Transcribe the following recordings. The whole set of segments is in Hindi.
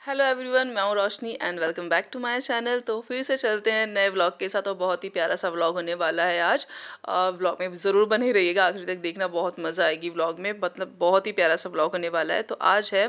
हेलो एवरीवन, मैं हूँ Roshni and welcome back to my channel. तो फिर से चलते हैं नए व्लॉग के साथ और बहुत ही प्यारा सा व्लॉग होने वाला है आज। व्लॉग में ज़रूर बने रहिएगा, आखिर तक देखना, बहुत मज़ा आएगी व्लॉग में। मतलब बहुत ही प्यारा सा व्लॉग होने वाला है। तो आज है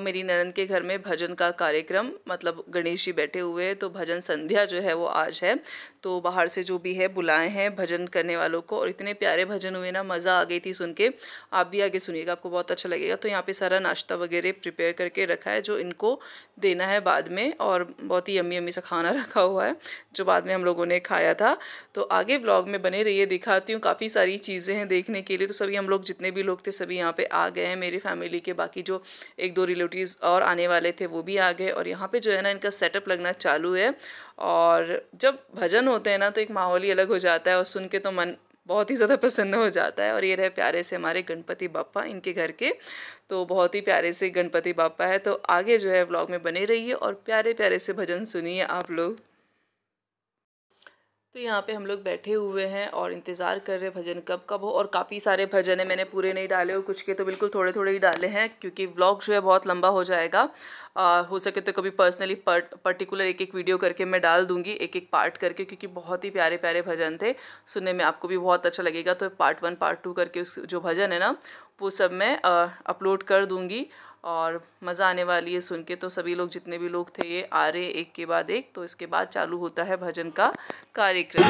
मेरी ननद के घर में भजन का कार्यक्रम, मतलब गणेश जी बैठे हुए हैं तो भजन संध्या जो है वो आज है। तो बाहर से जो भी है बुलाए हैं भजन करने वालों को, और इतने प्यारे भजन हुए ना, मज़ा आ गई थी सुन के। आप भी आगे सुनिएगा, आपको बहुत अच्छा लगेगा। तो यहाँ पे सारा नाश्ता वगैरह प्रिपेयर करके रखा है जो इनको देना है बाद में, और बहुत ही यम्मी यम्मी सा खाना रखा हुआ है जो बाद में हम लोगों ने खाया था। तो आगे व्लॉग में बने रहिए, दिखाती हूँ, काफ़ी सारी चीज़ें हैं देखने के लिए। तो सभी हम लोग जितने भी लोग थे सभी यहाँ पे आ गए हैं, मेरी फैमिली के बाकी जो एक दो रिलेटिव्स और आने वाले थे वो भी आ गए। और यहाँ पे जो है ना इनका सेटअप लगना चालू है। और जब भजन होते हैं ना तो एक माहौल ही अलग हो जाता है और सुन के तो मन बहुत ही ज़्यादा प्रसन्न हो जाता है। और ये रहे प्यारे से हमारे गणपति बाप्पा इनके घर के, तो बहुत ही प्यारे से गणपति बाप्पा है। तो आगे जो है व्लॉग में बने रहिए और प्यारे प्यारे से भजन सुनिए आप लोग। तो यहाँ पे हम लोग बैठे हुए हैं और इंतज़ार कर रहे हैं भजन कब कब हो। और काफ़ी सारे भजन है, मैंने पूरे नहीं डाले और कुछ के तो बिल्कुल थोड़े थोड़े ही डाले हैं क्योंकि व्लॉग जो है बहुत लंबा हो जाएगा। हो सके तो कभी पर्सनली पर्टिकुलर एक एक वीडियो करके मैं डाल दूंगी, एक एक पार्ट करके, क्योंकि बहुत ही प्यारे प्यारे भजन थे, सुनने में आपको भी बहुत अच्छा लगेगा। तो पार्ट 1 पार्ट 2 करके उस जो भजन है ना वो सब मैं अपलोड कर दूंगी और मज़ा आने वाली है सुन के। तो सभी लोग जितने भी लोग थे ये आ रहे एक के बाद एक। तो इसके बाद चालू होता है भजन का कार्यक्रम।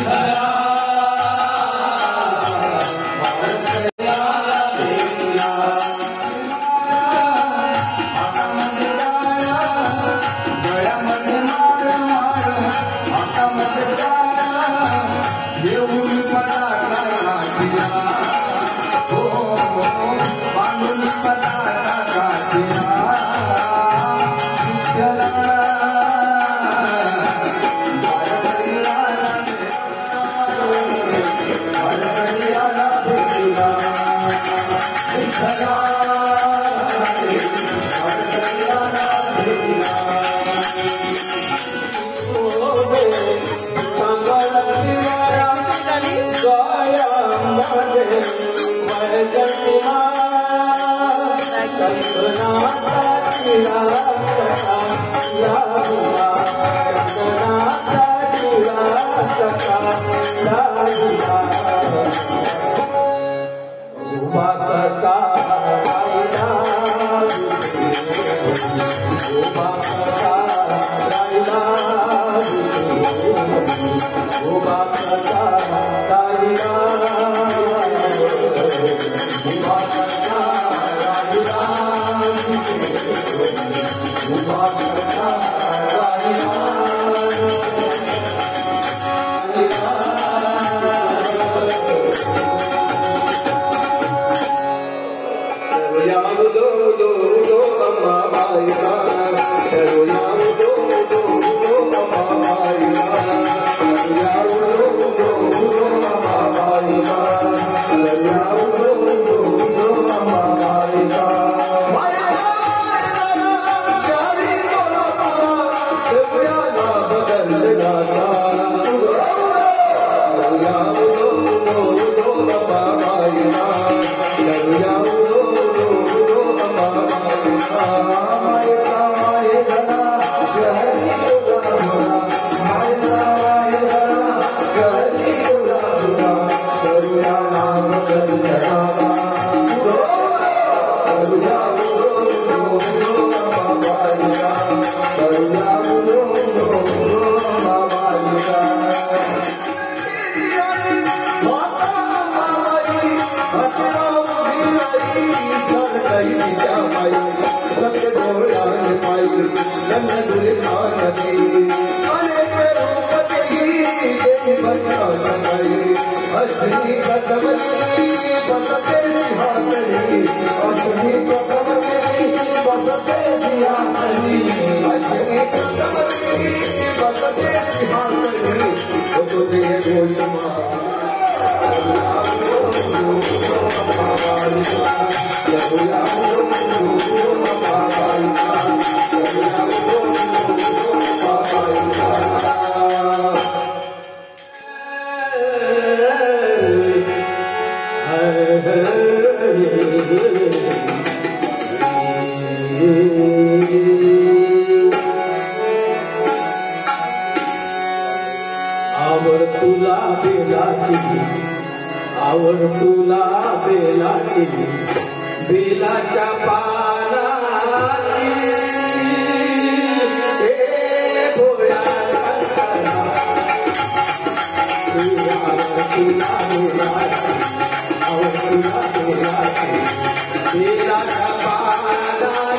बेलाची आवड तुला बेलाची बेलाच्या पानाची हे भोळ्या शंकरा आवड तुला बेलाची आवड तुला बेलाची बेलाच्या पानाची